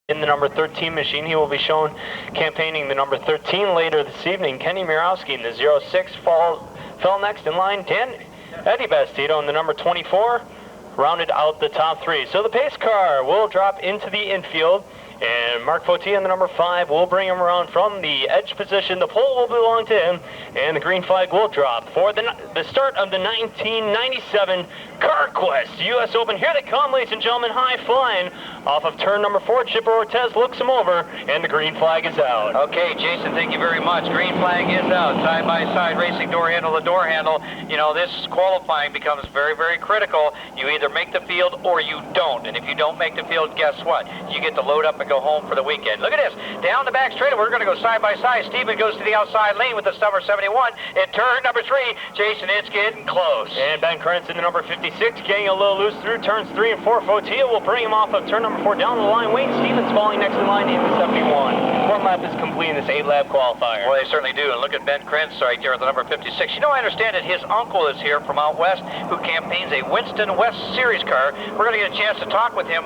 in the number 13 machine. He will be shown campaigning the number 13 later this evening. Kenny Mirowski in the 06 fell next in line. Eddie Bastito in the number 24 rounded out the top three. So the pace car will drop into the infield, and Mark Fautia in the number 5 will bring him around from the edge position. The pole will belong to him, and the green flag will drop for the start of the 1997 CarQuest US Open. Here they come, ladies and gentlemen, high flying off of turn number 4. Chipper Ortez looks him over, and the green flag is out. Okay, Jason, thank you very much. Green flag is out. Side-by-side racing, door handle to door handle. You know, this qualifying becomes very, very critical. You either make the field or you don't. And if you don't make the field, guess what? You get to load up and go home for the weekend. Look at this. Down the back straight, we're going to go side-by-side. Steven goes to the outside lane with the number 71. In turn number 3, Jason, it's getting close. And Ben Krentz in the number 56 getting a little loose through turns 3 and 4. Fautia will bring him off of turn number 4 down the line. Wayne Stevens falling next in line in the 71. One lap is complete in this 8-lap qualifier. Well, they certainly do. And look at Ben Krentz right there at the number 56. You know, I understand that his uncle is here from out west who campaigns a Winston West Series car. We're going to get a chance to talk with him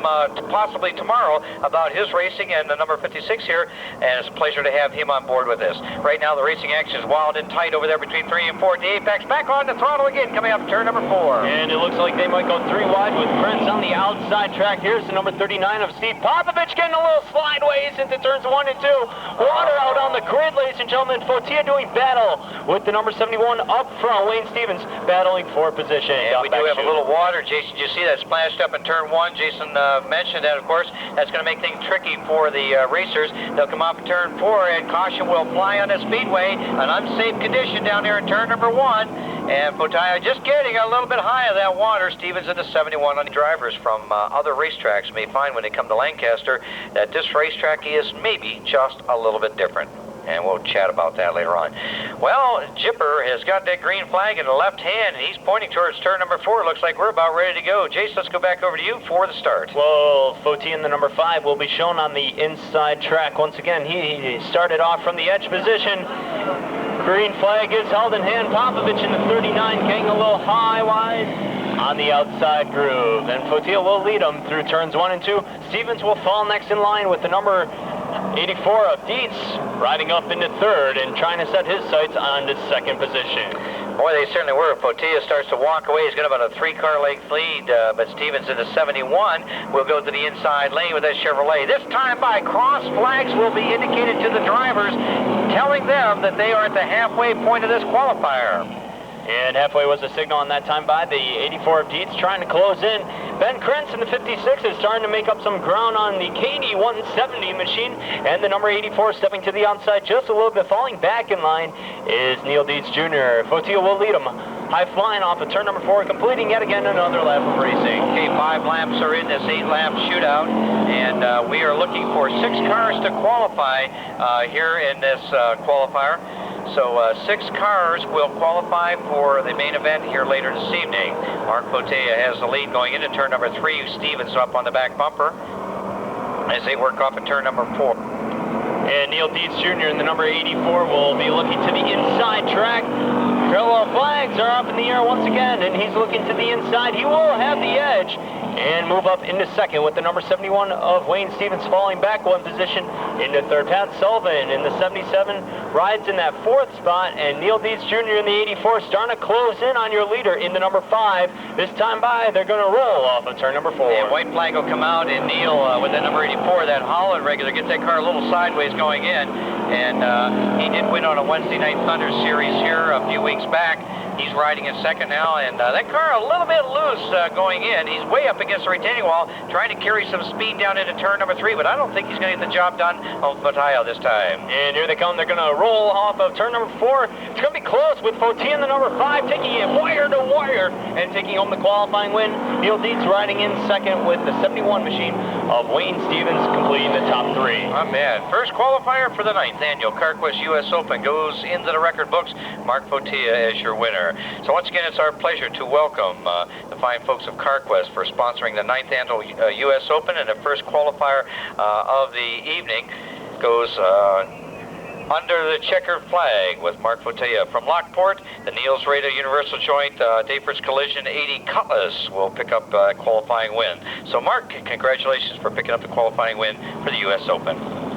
possibly tomorrow about his racing and the number 56 here, and it's a pleasure to have him on board with us. Right now, the racing action is wild and tight over there between 3 and 4. The Apex back on the throttle again, coming up turn number 4. And it looks like they might go 3 wide with Krentz on the outside track. Here's the number 39 of Steve Popovich getting a little slideways into turns 1 and 2. Water out on the grid, ladies and gentlemen. Fautia doing battle with the number 71 up front. Wayne Stevens battling for position. And we do have a little water. Jason, you see that splashed up in turn 1. Jason mentioned that, of course. That's going to make things tricky for the racers. They'll come off in turn 4, and caution will fly on the Speedway. An unsafe condition down there in turn number 1. And Fautia just getting a little bit high of that water. Stevens in the 71 on the drivers from other racetracks may find when they come to Lancaster that this racetrack is maybe just a little bit different. And we'll chat about that later on. Well, Jipper has got that green flag in the left hand, and he's pointing towards turn number 4. Looks like we're about ready to go. Jason, let's go back over to you for the start. Well, Fautia in the number 5 will be shown on the inside track. Once again, he started off from the edge position. Green flag is held in hand. Popovich in the 39 getting a little high wide on the outside groove. And Fautia will lead him through turns 1 and 2. Stevens will fall next in line with the number 84 of Dietz riding up into 3rd and trying to set his sights on the 2nd position. Boy, they certainly were. Fautia starts to walk away. He's got about a 3-car length lead, but Stevens in the 71 will go to the inside lane with that Chevrolet. This time by cross flags will be indicated to the drivers, telling them that they are at the halfway point of this qualifier. And halfway was the signal on that time by the 84 of Dietz trying to close in. Ben Krentz in the 56 is starting to make up some ground on the KD 170 machine. And the number 84 stepping to the outside just a little bit, falling back in line is Neil Dietz Jr. Fautia will lead him. High flying off of turn number 4, completing yet again another lap of racing. Okay, 5 laps are in this 8-lap shootout, and we are looking for 6 cars to qualify here in this qualifier. So 6 cars will qualify for the main event here later this evening. Mark Fautia has the lead going into turn number 3. Stevens up on the back bumper as they work off at turn number 4. And Neil Dietz Jr. in the number 84 will be looking to the inside track. Parallel flags are up in the air once again, and he's looking to the inside. He will have the edge and move up into 2nd with the number 71 of Wayne Stevens falling back 1 position into 3rd. Pat Sullivan in the 77 rides in that 4th spot, and Neil Dietz Jr. in the 84 starting to close in on your leader in the number 5. This time by, they're going to roll off of turn number 4. And white flag will come out, and Neil with that number 84, that Holland regular, gets that car a little sideways going in. And he did win on a Wednesday Night Thunder series here a few weeks back. He's riding in 2nd now, and that car a little bit loose going in. He's way up against the retaining wall, trying to carry some speed down into turn number 3, but I don't think he's going to get the job done on Fautia this time. And here they come. They're going to roll off of turn number 4. It's going to be close with Fautia in the number 5, taking it wire to wire and taking home the qualifying win. Neil Dietz riding in 2nd with the 71 machine of Wayne Stevens completing the top 3. Oh, man. First qualifier for the 9th annual CarQuest US Open goes into the record books. Mark Fautia as your winner. So once again, it's our pleasure to welcome the fine folks of CarQuest for sponsoring the 9th annual US Open, and the first qualifier of the evening goes under the checkered flag with Mark Fotea. From Lockport, the Niels Radio Universal Joint Dayforce Collision 80 Cutlass will pick up a qualifying win. So Mark, congratulations for picking up the qualifying win for the U.S. Open.